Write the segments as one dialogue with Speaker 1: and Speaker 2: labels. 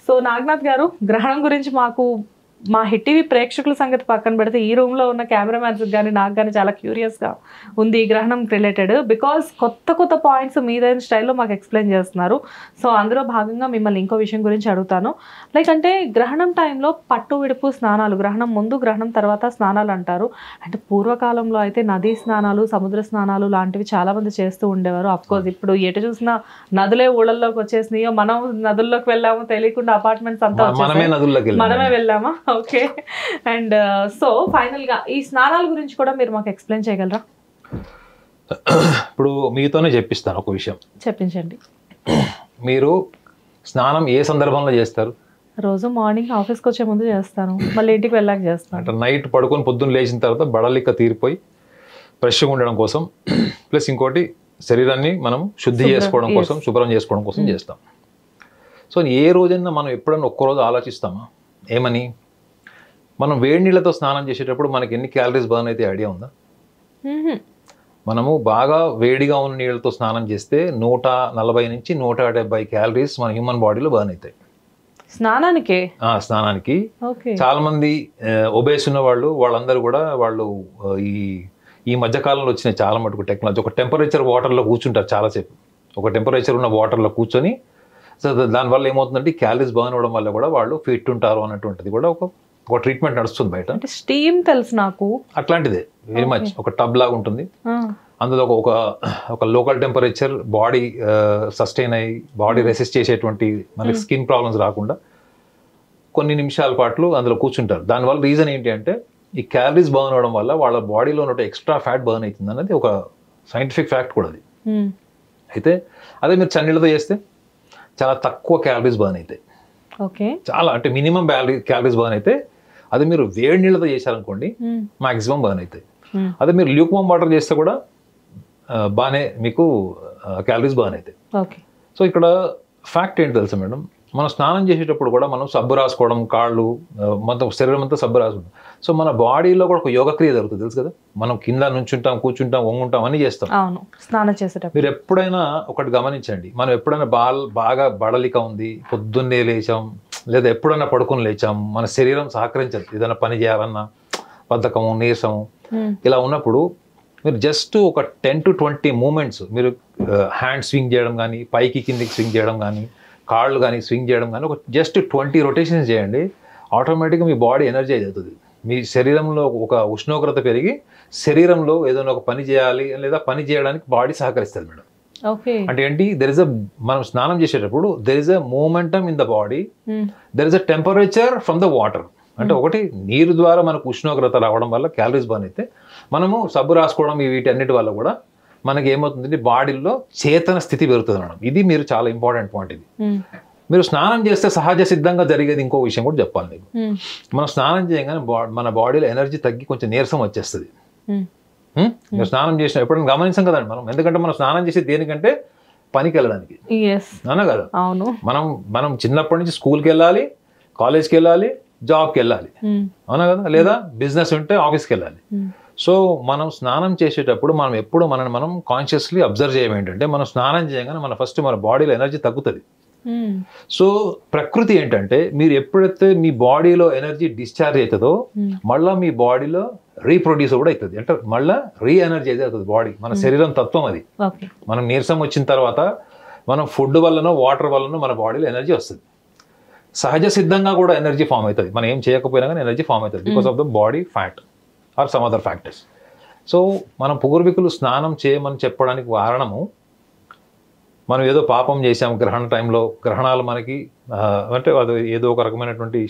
Speaker 1: So Naganath గారు, గ్రహణం గురించి మా హిట్ టీవీ ప్రేక్షకుల సంగతి పక్కన పెడితే ఈ రూమ్లో ఉన్న కెమెరామ్యాన్స్కి కానీ నాకు కానీ చాలా క్యూరియస్గా ఉంది ఈ గ్రహణం రిలేటెడ్. బికాస్ కొత్త పాయింట్స్ మీదైన స్టైల్లో మాకు ఎక్స్ప్లెయిన్ చేస్తున్నారు. సో అందులో భాగంగా మిమ్మల్ని ఇంకో విషయం గురించి అడుగుతాను. లైక్ అంటే గ్రహణం టైంలో పట్టు విడుపు స్నానాలు, గ్రహణం ముందు గ్రహణం తర్వాత స్నానాలు అంటారు. అంటే పూర్వకాలంలో అయితే నదీ స్నానాలు, సముద్ర స్నానాలు లాంటివి చాలామంది చేస్తూ ఉండేవారు. అఫ్కోర్స్ ఇప్పుడు ఎటు చూసినా నదులే ఊళ్ళల్లోకి వచ్చేసినాయో, మనం నదుల్లోకి వెళ్ళాము తెలియకుండా, అపార్ట్మెంట్స్ అంతా మనమే వెళ్ళామా? ఓకే. అండ్ సో ఫైనల్ గా ఈ స్నానాల గురించి కూడా మీరు మాకు ఎక్స్ప్లెయిన్ చేయగలరా?
Speaker 2: ఇప్పుడు మీతోనే చెప్పిస్తాను ఒక విషయం.
Speaker 1: చెప్పించండి.
Speaker 2: మీరు స్నానం ఏ సందర్భంలో చేస్తారు?
Speaker 1: రోజు మార్నింగ్ ఆఫీస్కి వచ్చే ముందు చేస్తాను, మళ్ళీ ఇంటికి వెళ్ళాక చేస్తాను.
Speaker 2: అంటే నైట్ పడుకొని పొద్దున్న లేచిన తర్వాత బడలిక్క తీరిపోయి ఫ్రెష్గా ఉండడం కోసం, ప్లస్ ఇంకోటి శరీరాన్ని మనం శుద్ధి చేసుకోవడం కోసం, శుభ్రం చేసుకోవడం కోసం చేస్తాం. సో ఏ రోజైనా మనం ఎప్పుడైనా ఒక్కరోజు ఆలోచిస్తామా ఏమని? మనం వేడి నీళ్ళతో స్నానం చేసేటప్పుడు మనకి ఎన్ని క్యాలరీస్ బర్న్ అయితే ఐడియా ఉందా? మనము బాగా వేడిగా ఉన్న నీళ్ళతో స్నానం చేస్తే 140 నుంచి 170 క్యాలరీస్ మన హ్యూమన్ బాడీలో బర్న్ అవుతాయి స్నానానికి. చాలా మంది ఒబేస్ ఉన్న వాళ్ళందరూ కూడా ఈ మధ్యకాలంలో వచ్చిన చాలా మటుకు టెక్నాలజీ, ఒక టెంపరేచర్ వాటర్లో కూర్చుంటారు చాలాసేపు. ఒక టెంపరేచర్ ఉన్న వాటర్లో కూర్చొని, సో దానివల్ల ఏమవుతుందంటే క్యాలరీస్ బర్న్ అవ్వడం వల్ల కూడా వాళ్ళు ఫిట్ ఉంటారు అన్నటువంటిది కూడా ఒక ట్రీట్మెంట్ నడుస్తుంది బయట.
Speaker 1: స్టీమ్ తెలుసు నాకు,
Speaker 2: అట్లాంటిదే వెరీ మచ్. ఒక టబ్ లాగా ఉంటుంది, అందులో ఒక లోకల్ టెంపరేచర్ బాడీ సస్టైన్ అయ్యి బాడీ రెసిస్ట్ చేసేటువంటి మనకి స్కిన్ ప్రాబ్లమ్స్ రాకుండా కొన్ని నిమిషాల పాటు అందులో కూర్చుంటారు. దానివల్ల రీజన్ ఏంటి అంటే ఈ క్యాలరీస్ బర్న్ అవ్వడం వల్ల వాళ్ళ బాడీలో ఉన్న ఎక్స్ట్రా ఫ్యాట్ బర్న్ అవుతుంది అన్నది ఒక సైంటిఫిక్ ఫ్యాక్ట్ కూడా అది. అయితే అదే మీరు చన్నీళ్ళతో చేస్తే చాలా తక్కువ క్యాలరీస్ బర్న్ అవుతాయి. చాలా అంటే మినిమం క్యాలరీస్ బర్న్ అయితే, అదే మీరు వేడి నీళ్ళతో చేశారనుకోండి మాక్సిమం బర్న్ అవుతాయి. అదే మీరు ల్యూక్వామ్ వాటర్ చేస్తే కూడా బాగానే మీకు క్యాలరీస్ బర్న్ అవుతాయి. సో ఇక్కడ ఫ్యాక్ట్ ఏంటి తెలుసా మేడం, మనం స్నానం చేసేటప్పుడు కూడా మనం సబ్బు రాసుకోవడం, కాళ్ళు మొత్తం శరీరం అంతా సబ్బు రాసుకుంటాం. సో మన బాడీలో కూడా ఒక యోగక్రియ జరుగుతుంది తెలుసు కదా. మనం కింద నుంచుంటాం, కూర్చుంటాం, వంగుంటాం, అన్నీ చేస్తాం
Speaker 1: స్నానం చేసేటప్పుడు.
Speaker 2: మీరు ఎప్పుడైనా ఒకటి గమనించండి, మనం ఎప్పుడైనా బాగా బడలిక ఉంది, పొద్దున్నే లేచాం, లేదా ఎప్పుడైనా పడుకొని లేచాం, మన శరీరం సహకరించదు ఏదైనా పని చేయాలన్నా, బద్ధకము, నీరసము ఇలా ఉన్నప్పుడు మీరు జస్ట్ ఒక 10 to 20 మూమెంట్స్ మీరు హ్యాండ్ స్వింగ్ చేయడం కానీ, పైకి కిందికి స్వింగ్ చేయడం కానీ, కాళ్ళు కానీ స్వింగ్ చేయడం కానీ, ఒక జస్ట్ 20 రొటేషన్స్ చేయండి. ఆటోమేటిక్గా మీ బాడీ ఎనర్జైజ్ అవుతుంది. మీ శరీరంలో ఒక ఉష్ణోగ్రత పెరిగి శరీరంలో ఏదైనా ఒక పని చేయాలి లేదా పని చేయడానికి బాడీ సహకరిస్తుంది మేడం. అంటే ఏంటి, మనం స్నానం చేసేటప్పుడు there is a momentum in the body, there is a temperature from the water. అంటే ఒకటి నీరు ద్వారా మనకు ఉష్ణోగ్రత రావడం వల్ల క్యాలరీస్ బర్న్ అయితే, మనము సబ్బు రాసుకోవడం వీటి అన్నిటి వల్ల కూడా మనకి ఏమవుతుంది, బాడీలో చేతన స్థితి పెరుగుతుంది మేడం. ఇది మీరు చాలా ఇంపార్టెంట్ పాయింట్. ఇది మీరు స్నానం చేస్తే సహజ సిద్ధంగా జరిగేది ఇంకో విషయం కూడా చెప్పాలి మీకు. మనం స్నానం చేయగానే మన బాడీలో ఎనర్జీ తగ్గి కొంచెం నీరసం వచ్చేస్తుంది. మీరు స్నానం చేసిన ఎప్పుడైనా గమనించాం కదండి మనం. ఎందుకంటే మనం స్నానం చేసి దేనికంటే పనికి వెళ్ళడానికి, అవునా కదా. మనం చిన్నప్పటి నుంచి స్కూల్కి వెళ్ళాలి, కాలేజ్కి వెళ్ళాలి, జాబ్కి వెళ్ళాలి, అవునా కదా, లేదా బిజినెస్ ఉంటే ఆఫీస్కి వెళ్ళాలి. సో మనం స్నానం చేసేటప్పుడు మనం ఎప్పుడు మనం కాన్షియస్లీ అబ్జర్వ్ చేయడం ఏంటంటే, మనం స్నానం చేయగానే మన బాడీలో ఎనర్జీ తగ్గుతుంది. సో ప్రకృతి ఏంటంటే, మీరు ఎప్పుడైతే మీ బాడీలో ఎనర్జీ డిశ్చార్జ్ అవుతుందో మళ్ళీ మీ బాడీలో రీప్రొడ్యూస్ కూడా అవుతుంది. అంటే మళ్ళీ రీఎనర్జైజ్ అవుతుంది బాడీ. మన శరీరం తత్వం అది. మనం నీరసం వచ్చిన తర్వాత మనం ఫుడ్ వల్లనో వాటర్ వల్లనో మన బాడీలో ఎనర్జీ వస్తుంది. సహజ సిద్ధంగా కూడా ఎనర్జీ ఫామ్ అవుతుంది. మనం ఏం చేయకపోయినా కానీ ఎనర్జీ ఫామ్ అవుతుంది because of the body fat are some other factors. So మనం పూర్వీకులు స్నానం చేయమని చెప్పడానికి కారణము, మనం ఏదో పాపం చేసాం గ్రహణ టైంలో, గ్రహణాలు మనకి అంటే అది ఏదో ఒక రకమైనటువంటి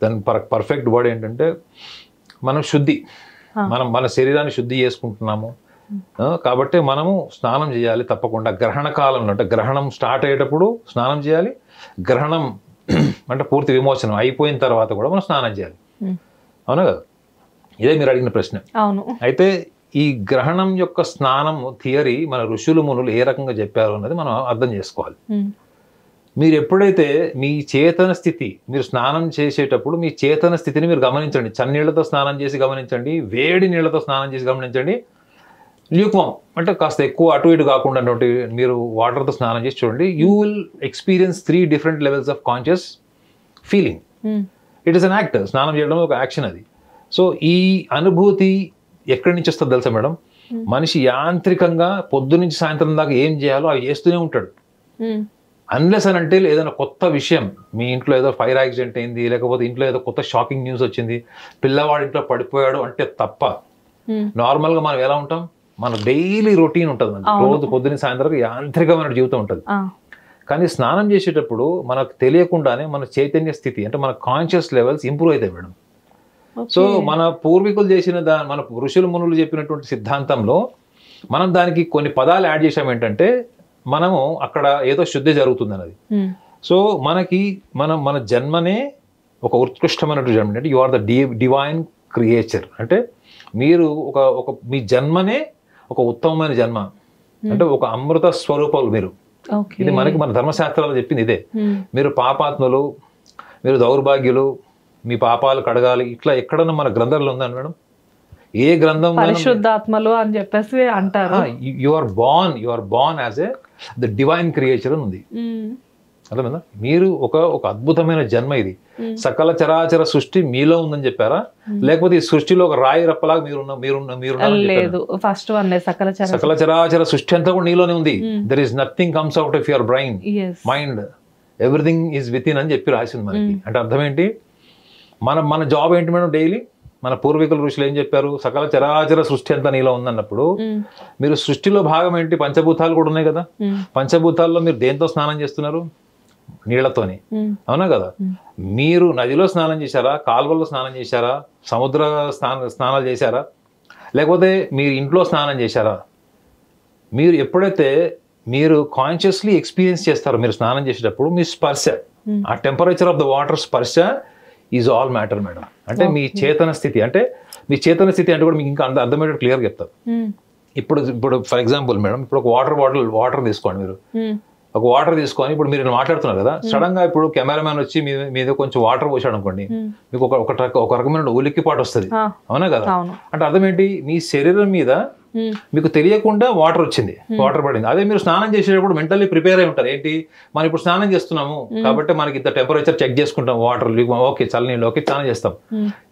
Speaker 2: దాని పర్ఫెక్ట్ వర్డ్ ఏంటంటే మనం శుద్ధి, మన శరీరాన్ని శుద్ధి చేసుకుంటున్నాము కాబట్టి మనము స్నానం చేయాలి తప్పకుండా. గ్రహణ కాలంలో అంటే గ్రహణం స్టార్ట్ అయ్యేటప్పుడు స్నానం చేయాలి, గ్రహణం అంటే పూర్తి విమోచనం అయిపోయిన తర్వాత కూడా మనం స్నానం చేయాలి, అవునా కదా. ఇదే మీరు అడిగిన ప్రశ్న. అయితే ఈ గ్రహణం యొక్క స్నానం థియరీ మన ఋషులు మునులు ఏ రకంగా చెప్పారు అన్నది మనం అర్థం చేసుకోవాలి. మీరు ఎప్పుడైతే మీ చేతన స్థితి, మీరు స్నానం చేసేటప్పుడు మీ చేతన స్థితిని మీరు గమనించండి. చన్నీళ్లతో స్నానం చేసి గమనించండి, వేడి నీళ్లతో స్నానం చేసి గమనించండి. ల్యూక్వామ్ అంటే కాస్త ఎక్కువ అటు ఇటు కాకుండా మీరు వాటర్తో స్నానం చేసి చూడండి. You will experience 3 different levels of conscious feeling. It is an act. స్నానం చేయడం ఒక యాక్షన్ అది. సో ఈ అనుభూతి ఎక్కడి నుంచి వస్తుందో తెలుసా మేడం? మనిషి యాంత్రికంగా పొద్దు నుంచి సాయంత్రం దాకా ఏం చేయాలో అవి చేస్తూనే ఉంటాడు. అన్లెస్ అని అంటే ఏదైనా కొత్త విషయం, మీ ఇంట్లో ఏదో ఫైర్ యాక్సిడెంట్ అయింది, లేకపోతే ఇంట్లో ఏదో కొత్త షాకింగ్ న్యూస్ వచ్చింది, పిల్లవాడి ఇంట్లో పడిపోయాడు అంటే తప్ప నార్మల్గా మనం ఎలా ఉంటాం? మన డైలీ రొటీన్ ఉంటుంది, రోజు పొద్దున్న సాయంత్రం యాంత్రికమైన జీవితం ఉంటుంది. కానీ స్నానం చేసేటప్పుడు మనకు తెలియకుండానే మన చైతన్య స్థితి అంటే మన కాన్షియస్ లెవెల్స్ ఇంప్రూవ్ అవుతాయి మేడం. సో మన పూర్వీకులు చేసిన మన ఋషులు మునులు చెప్పినటువంటి సిద్ధాంతంలో మనం దానికి కొన్ని పదాలు యాడ్ చేసాం. ఏంటంటే మనము అక్కడ ఏదో శుద్ధి జరుగుతుంది అన్నది. సో మనకి మన జన్మనే ఒక ఉత్కృష్టమైనటువంటి జన్మ. అంటే you are the divine creature. అంటే మీరు ఒక మీ జన్మనే ఒక ఉత్తమమైన జన్మ, అంటే ఒక అమృత స్వరూపాలు మీరు. ఇది మనకి మన ధర్మశాస్త్రాలు చెప్పింది ఇదే. మీరు పాపాత్ములు, మీరు దౌర్భాగ్యులు, మీ పాపాలు కడగాలి, ఇట్లా ఎక్కడన్నా మన గ్రంథాల్లో ఉందండి మేడం? ఏ గ్రంథం?
Speaker 1: పరిశుద్ధాత్మలు అని చెప్పేసి అంటారు.
Speaker 2: You are born as a the divine creature అని ఉంది. అర్థమైందా? మీరు ఒక అద్భుతమైన జన్మ ఇది. సకల చరాచర సృష్టి మీలో ఉందని చెప్పారా, లేకపోతే ఈ సృష్టిలో ఒక రాయి రప్పలాగా
Speaker 1: లేదు? ఫస్ట్ వన్
Speaker 2: సకల చరాచర సృష్టి అంతా కూడా నీలోనే ఉంది. There is nothing comes out of your brain, mind, everything is within అని చెప్పి రాసింది మనకి. అంటే అర్థం ఏంటి? మన జాబ్ ఏంటి మేడం? డైలీ మన పూర్వీకుల ఋషులు ఏం చెప్పారు? సకల చరాచర సృష్టి అంతా నీలో ఉందన్నప్పుడు మీరు సృష్టిలో భాగం ఏంటి? పంచభూతాలు కూడా ఉన్నాయి కదా. పంచభూతాల్లో మీరు దేంతో స్నానం చేస్తున్నారు? నీళ్లతోని, అవునా కదా? మీరు నదిలో స్నానం చేశారా, కాలువల్లో స్నానం చేశారా, సముద్ర స్నానాలు చేశారా, లేకపోతే మీరు ఇంట్లో స్నానం చేశారా? మీరు ఎప్పుడైతే మీరు కాన్షియస్లీ ఎక్స్పీరియన్స్ చేస్తారో మీరు స్నానం చేసేటప్పుడు, మీ స్పర్శ, ఆ టెంపరేచర్ ఆఫ్ ద వాటర్ స్పర్శ ఈజ్ ఆల్ మ్యాటర్ మేడం. అంటే మీ చేతన స్థితి, అంటే మీ చేతన స్థితి అంటే కూడా మీకు ఇంకా అర్థమయ్యేటట్టు క్లియర్గా చెప్తారు. ఇప్పుడు ఫర్ ఎగ్జాంపుల్ మేడం, ఇప్పుడు ఒక వాటర్ తీసుకోండి. మీరు ఒక వాటర్ తీసుకొని ఇప్పుడు మీరు మాట్లాడుతున్నారు కదా, సడన్ గా ఇప్పుడు కెమెరామ్యాన్ వచ్చి మీద కొంచెం వాటర్ పోసాడు అనుకోండి, మీకు ఒక రకమైన ఉలిక్కిపాటు వస్తుంది, అవునా కదా? అంటే అర్థం ఏంటి? మీ శరీరం మీద మీకు తెలియకుండా వాటర్ వచ్చింది, వాటర్ పడింది. అదే మీరు స్నానం చేసేటప్పుడు మెంటల్లీ ప్రిపేర్ అయి ఉంటారు. ఏంటి, మనం ఇప్పుడు స్నానం చేస్తున్నాము కాబట్టి మనకి ఇంత టెంపరేచర్ చెక్ చేసుకుంటాం, వాటర్ ఓకే, చల్లనీళ్ళు ఓకే, స్నానం చేస్తాం.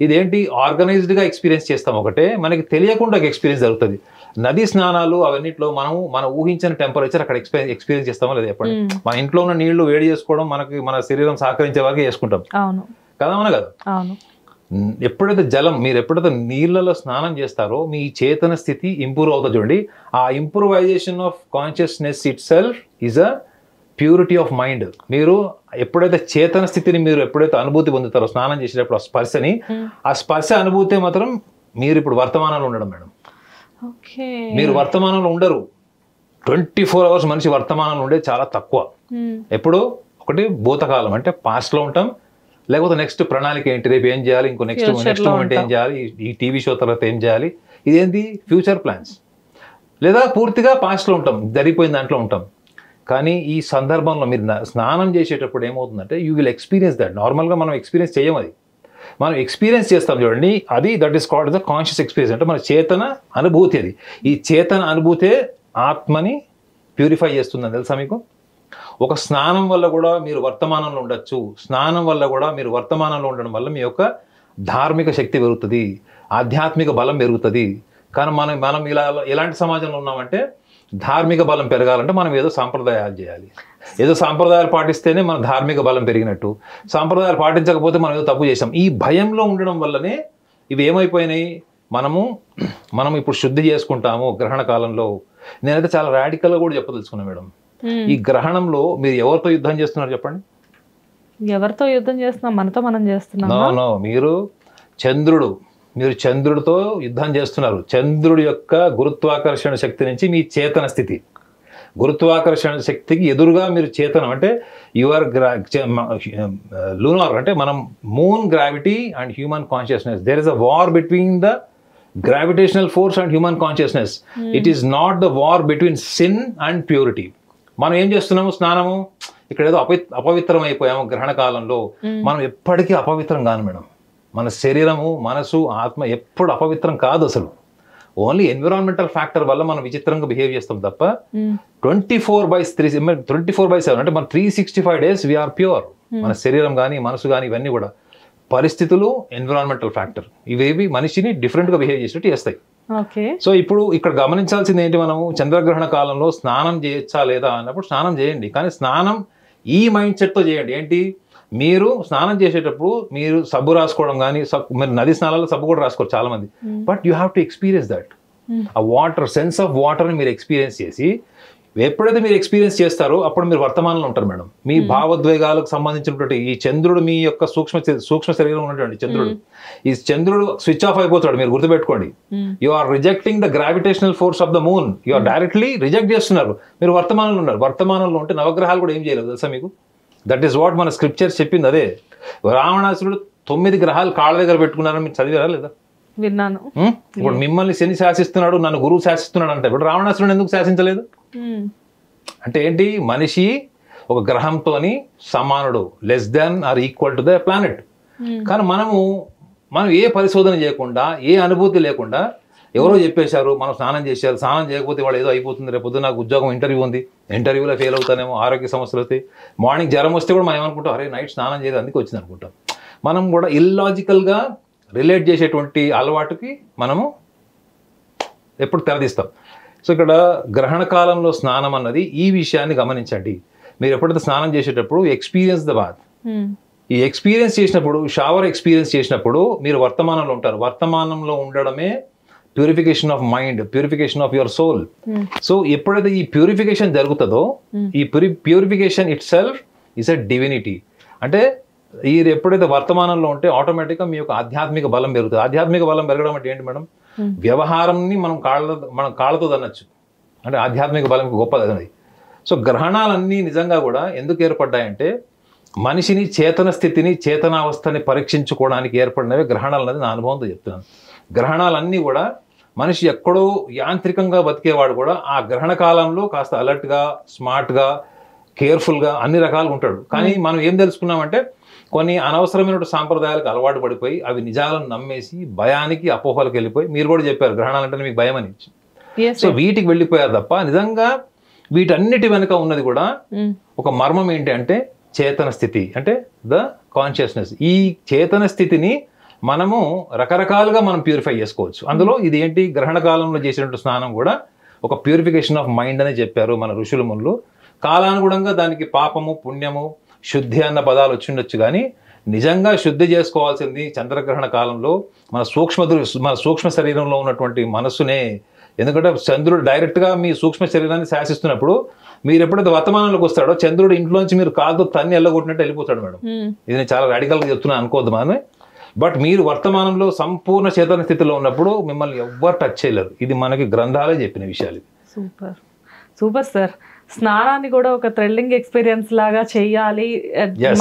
Speaker 2: ఇదేంటి, ఆర్గనైజ్డ్ గా ఎక్స్పీరియన్స్ చేస్తాం. ఒకటే మనకి తెలియకుండా ఎక్స్పీరియన్స్ జరుగుతుంది. నదీ స్నానాలు అవన్నిట్లో మనం ఊహించిన టెంపరేచర్ అక్కడ ఎక్స్పీరియన్స్ చేస్తామో లేదా చెప్పండి. మన ఇంట్లో ఉన్న నీళ్లు వేడి చేసుకోవడం మనకి మన శరీరం సహకరించే వరకు చేసుకుంటాం కదా, అవునా కదా? ఎప్పుడైతే మీరు ఎప్పుడైతే నీళ్ళలో స్నానం చేస్తారో మీ చేతన స్థితి ఇంప్రూవ్ అవుతుంది. చూడండి, ఆ improvisation of consciousness it self is a purity of mind. మీరు ఎప్పుడైతే చేతన స్థితిని మీరు ఎప్పుడైతే అనుభూతి పొందుతారో స్నానం చేసేటప్పుడు ఆ స్పర్శని, ఆ స్పర్శ అనుభూతి మాత్రం మీరు ఇప్పుడు వర్తమానంలో ఉండడం మేడం. మీరు వర్తమానంలో ఉండరు. 24 hours మనిషి వర్తమానంలో ఉండేది చాలా తక్కువ. ఎప్పుడు ఒకటి భూతకాలం అంటే పాస్ట్ లో ఉంటాం, లేకపోతే నెక్స్ట్ ప్రణాళిక ఏంటి, రేపు ఏం చేయాలి, ఇంకో నెక్స్ట్ మూమెంట్ ఏం చేయాలి, ఈ టీవీ షో తర్వాత ఏం చేయాలి, ఇదేంటి ఫ్యూచర్ ప్లాన్స్. లేదా పూర్తిగా పాస్ట్ లో ఉంటాం, జరిగిపోయిన దాంట్లో ఉంటాం. కానీ ఈ సందర్భంలో మీరు స్నానం చేసేటప్పుడు ఏమవుతుందంటే యూ విల్ ఎక్స్పీరియన్స్ దట్. నార్మల్గా మనం ఎక్స్పీరియన్స్ చేయం, అది మనం ఎక్స్పీరియన్స్ చేస్తాం. చూడండి, అది that is called the conscious experience. అంటే మన చేతన అనుభూతి. అది ఈ చేతన అనుభూతే ఆత్మని ప్యూరిఫై చేస్తుందని తెలుసా మీకు? ఒక స్నానం వల్ల కూడా మీరు వర్తమానంలో ఉండొచ్చు. స్నానం వల్ల కూడా మీరు వర్తమానంలో ఉండడం వల్ల మీ యొక్క ధార్మిక శక్తి పెరుగుతుంది, ఆధ్యాత్మిక బలం పెరుగుతుంది. కానీ మనం ఇలా ఎలాంటి సమాజంలో ఉన్నామంటే ధార్మిక బలం పెరగాలంటే మనం ఏదో సాంప్రదాయాలు చేయాలి, ఏదో సాంప్రదాయాలు పాటిస్తేనే మన ధార్మిక బలం పెరిగినట్టు. సాంప్రదాయాలు పాటించకపోతే మనం ఏదో తప్పు చేసాం. ఈ భయంలో ఉండడం వల్లనే ఇవి ఏమైపోయినాయి. మనం ఇప్పుడు శుద్ధి చేసుకుంటాము గ్రహణ కాలంలో. నేనైతే చాలా రాడికల్గా కూడా చెప్పదలుచుకున్నాను మేడం. ఈ గ్రహణంలో మీరు ఎవరితో యుద్ధం చేస్తున్నారు చెప్పండి?
Speaker 1: ఎవరితో యుద్ధం చేస్తున్నాం? మనతో మనం చేస్తున్నాం.
Speaker 2: నో, మీరు చంద్రుడితో యుద్ధం చేస్తున్నారు. చంద్రుడి యొక్క గురుత్వాకర్షణ శక్తి నుంచి మీ చేతన స్థితి, గురుత్వాకర్షణ శక్తికి ఎదురుగా మీరు చేతనం అంటే యువర్ లూనార్ అంటే మనం moon gravity and human consciousness. There is a war between the gravitational force and human consciousness. It is not the war between sin and purity. మనం ఏం చేస్తున్నాము? స్నానము, ఇక్కడ ఏదో అపవిత్రం అయిపోయాము గ్రహణ కాలంలో. మనం ఎప్పటికీ అపవిత్రం కాదు మేడం. మన శరీరము, మనసు, ఆత్మ ఎప్పుడు అపవిత్రం కాదు. అసలు ఓన్లీ ఎన్విరాన్మెంటల్ ఫ్యాక్టర్ వల్ల మనం విచిత్రంగా బిహేవ్ చేస్తాం తప్ప 24/7 అంటే మన 365 days వీఆర్ ప్యూర్. మన శరీరం కానీ మనసు కానీ ఇవన్నీ కూడా పరిస్థితులు, ఎన్విరాన్మెంటల్ ఫ్యాక్టర్ ఇవేవి మనిషిని డిఫరెంట్గా బిహేవ్ చేసినట్టు చేస్తాయి. సో ఇప్పుడు ఇక్కడ గమనించాల్సింది ఏంటి, మనము చంద్రగ్రహణ కాలంలో స్నానం చేయొచ్చా లేదా అన్నప్పుడు స్నానం చేయండి, కానీ స్నానం ఈ మైండ్ సెట్తో చేయండి. ఏంటి, మీరు స్నానం చేసేటప్పుడు మీరు సబ్బు రాసుకోవడం కానీ, మీరు నది స్నానాల్లో సబ్బు కూడా రాసుకోరు చాలా మంది, but you have to experience that. ఆ వాటర్, సెన్స్ ఆఫ్ వాటర్ని మీరు ఎక్స్పీరియన్స్ చేసి, ఎప్పుడైతే మీరు ఎక్స్పీరియన్స్ చేస్తారో అప్పుడు మీరు వర్తమానంలో ఉంటారు మేడం. మీ భావోద్వేగాలకు సంబంధించినటువంటి ఈ చంద్రుడు, మీ యొక్క సూక్ష్మ శరీరం ఉన్నటువంటి చంద్రుడు, ఈ చంద్రుడు స్విచ్ ఆఫ్ అయిపోతాడు. మీరు గుర్తుపెట్టుకోండి, you are rejecting the gravitational force of the moon. You are directly reject చేస్తున్నారు. మీరు వర్తమానంలో ఉన్నారు. వర్తమానంలో ఉంటే నవగ్రహాలు కూడా ఏం చేయలేదు తెలుసా మీకు. దట్ ఈస్ వాట్ మన స్క్రిప్చర్స్ చెప్పింది. అదే రావణాసురుడు 9 గ్రహాలు కాళ్ళ దగ్గర పెట్టుకున్నారని మీరు చదివారా లేదా?
Speaker 1: విన్నాను.
Speaker 2: ఇప్పుడు మిమ్మల్ని శని శాసిస్తున్నాడు, నన్ను గురువు శాసిస్తున్నాడు అంటే ఇప్పుడు రావణాసురుడు ఎందుకు శాసించలేదు అంటే ఏంటి, మనిషి ఒక గ్రహంతోని సమానుడు, less than or equal to the planet. కానీ మనం ఏ పరిశోధన చేయకుండా, ఏ అనుభూతి లేకుండా, ఎవరో చెప్పేశారు మనం స్నానం చేశారు, స్నానం చేయకపోతే వాడు ఏదో అయిపోతుంది, రేపు నాకు ఉద్యోగం ఇంటర్వ్యూ ఉంది, ఇంటర్వ్యూలో ఫెయిల్ అవుతానేమో, ఆరోగ్య సమస్యలు వస్తాయి, మార్నింగ్ జ్వరం వస్తే కూడా మనం ఏమనుకుంటాం, అరే నైట్ స్నానం చేయదు అందుకే వచ్చింది అనుకుంటాం. మనం కూడా ఇల్లాజికల్గా రిలేట్ చేసేటువంటి అలవాటుకి మనము ఎప్పుడు తెరదీస్తాం. సో ఇక్కడ గ్రహణ కాలంలో స్నానం అన్నది ఈ విషయాన్ని గమనించండి. మీరు ఎప్పుడైతే స్నానం చేసేటప్పుడు ఎక్స్పీరియన్స్ ద బాత్. ఈ ఎక్స్పీరియన్స్ చేసినప్పుడు, షవర్ ఎక్స్పీరియన్స్ చేసినప్పుడు మీరు వర్తమానంలో ఉంటారు. వర్తమానంలో ఉండడమే purification of mind, purification of your soul. So ఎప్పుడైతే ఈ ప్యూరిఫికేషన్ జరుగుతుందో, ఈ purification itself is a divinity. అంటే ఈ ఎప్పుడైతే వర్తమానంలో ఉంటే ఆటోమేటిక్గా మీ యొక్క ఆధ్యాత్మిక బలం పెరుగుతుంది. ఆధ్యాత్మిక బలం పెరగడం అంటే ఏంటి మేడం, వ్యవహారంని మనం కాళ్ళతో దన్నచ్చు. అంటే ఆధ్యాత్మిక బలం గొప్పది అది. సో గ్రహణాలన్నీ నిజంగా కూడా ఎందుకు ఏర్పడ్డాయంటే మనిషిని చేతన స్థితిని, చేతనావస్థని పరీక్షించుకోవడానికి ఏర్పడినవి గ్రహణాలు అనేది నా అనుభవంతో చెప్తున్నాను. గ్రహణాలన్నీ కూడా మనిషి ఎక్కడో యాంత్రికంగా బతికేవాడు కూడా ఆ గ్రహణ కాలంలో కాస్త అలర్ట్గా, స్మార్ట్గా, కేర్ఫుల్గా అన్ని రకాలుగా ఉంటాడు. కానీ మనం ఏం తెలుసుకున్నామంటే కొన్ని అనవసరమైన సాంప్రదాయాలకు అలవాటు పడిపోయి అవి నిజాలను నమ్మేసి భయానికి, అపోహలకు వెళ్ళిపోయి, మీరు కూడా చెప్పారు గ్రహణాలంటే మీకు భయం అని. సో వీటికి వెళ్ళిపోయారు తప్ప నిజంగా వీటన్నిటి వెనుక ఉన్నది కూడా ఒక మర్మం ఏంటి అంటే చేతన స్థితి, అంటే ద కాన్షియస్నెస్. ఈ చేతన స్థితిని మనము రకరకాలుగా మనం ప్యూరిఫై చేసుకోవచ్చు. అందులో ఇది ఏంటి, గ్రహణ కాలంలో చేసినట్టు స్నానం కూడా ఒక ప్యూరిఫికేషన్ ఆఫ్ మైండ్ అనే చెప్పారు మన ఋషుల మునులు. కాలానుగుణంగా దానికి పాపము, పుణ్యము, శుద్ధి అన్న పదాలు వచ్చిండొచ్చు, కానీ నిజంగా శుద్ధి చేసుకోవాల్సింది చంద్రగ్రహణ కాలంలో మన సూక్ష్మ శరీరంలో ఉన్నటువంటి మనస్సునే. ఎందుకంటే చంద్రుడు డైరెక్ట్గా మీ సూక్ష్మ శరీరాన్ని శాసిస్తున్నప్పుడు మీరు ఎప్పుడైతే వర్తమానంలోకి వస్తాడో చంద్రుడు ఇంట్లోంచి మీరు కాలుతో తన్ని ఎల్లగొట్టినట్టు వెళ్ళిపోతాడు మేడం. ఇది నేను చాలా రాడికల్గా చెప్తున్నా అనుకోవద్దు మనం. బట్ మీరు వర్తమానంలో సంపూర్ణ చేతన స్థితిలో ఉన్నప్పుడు మిమ్మల్ని ఎవ్వరు టచ్ చేయలేరు. ఇది మనకి గ్రంథాలే చెప్పిన విషయాలు.
Speaker 1: Super super sir. స్నానాన్ని కూడా ఒక థ్రిల్లింగ్ ఎక్స్పీరియన్స్ లాగా చేయాలి,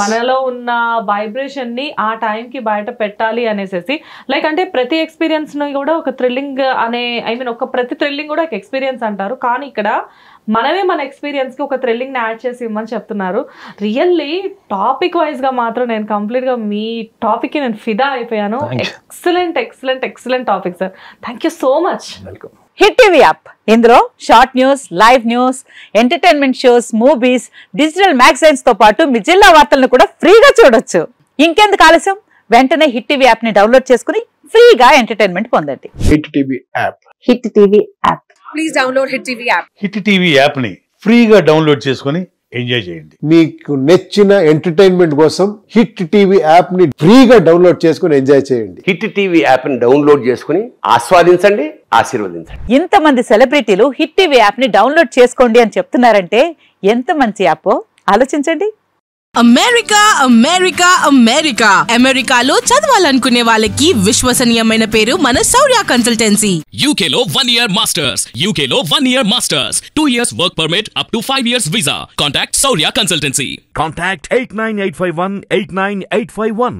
Speaker 1: మనలో ఉన్న వైబ్రేషన్ ని ఆ టైంకి బయట పెట్టాలి అనేసి, లైక్ అంటే ప్రతి ఎక్స్పీరియన్స్ ని కూడా ఒక థ్రిల్లింగ్ అనే, ప్రతి థ్రిల్లింగ్ కూడా ఒక ఎక్స్పీరియన్స్ అంటారు, కానీ ఇక్కడ మనమే మన ఎక్స్పీరియన్స్ కి ఒక థ్రిల్లింగ్ ని యాడ్ చేసి ఇవ్వమని చెప్తున్నారు. రియల్లీ టాపిక్ వైజ్ గా మాత్రం నేను కంప్లీట్ గా మీ టాపిక్ కి నేను ఫిదా అయిపోయాను. Excellent excellent excellent topic sir. Thank you so much.
Speaker 2: Welcome.
Speaker 3: Hit TV app, ఇందులో short news, live news, entertainment shows, movies, digital magazines తో పాటు మీ జిల్లా వార్తలను కూడా ఫ్రీగా చూడొచ్చు. ఇంకెందుకు ఆలస్యం, వెంటనే హిట్ టీవీ యాప్ ని డౌన్లోడ్ చేసుకుని ఫ్రీగా ఎంటర్టైన్మెంట్ పొందండి.
Speaker 4: Hit TV app.
Speaker 3: Hit TV app.
Speaker 5: Please download hit TV app.
Speaker 4: Hit TV app ని ఫ్రీగా డౌన్లోడ్ చేసుకుని ఎంజాయ్ చేయండి.
Speaker 6: మీకు నచ్చిన ఎంటర్టైన్మెంట్ కోసం హిట్ టీవీ యాప్ ని ఫ్రీగా డౌన్లోడ్ చేసుకుని ఎంజాయ్ చేయండి.
Speaker 7: హిట్ టీవీ యాప్ ని డౌన్లోడ్ చేసుకుని ఆస్వాదించండి, ఆశీర్వదించండి.
Speaker 3: ఇంతమంది సెలబ్రిటీలు హిట్ టీవీ యాప్ ని డౌన్లోడ్ చేసుకోండి అని చెప్తున్నారంటే ఎంత మంచి యాప్ ఆలోచించండి.
Speaker 5: అమెరికా అమెరికా అమెరికా అమెరికాలో చదవాలనుకునే వాళ్ళకి విశ్వసనీయమైన పేరు మన శౌర్య కన్సల్టెన్సీ.
Speaker 8: UK లో 1 year masters, UK లో 1 year masters, 2 years work permit up to 5 years visa. Contact Shaurya Consultancy.
Speaker 9: Contact 89851 89851.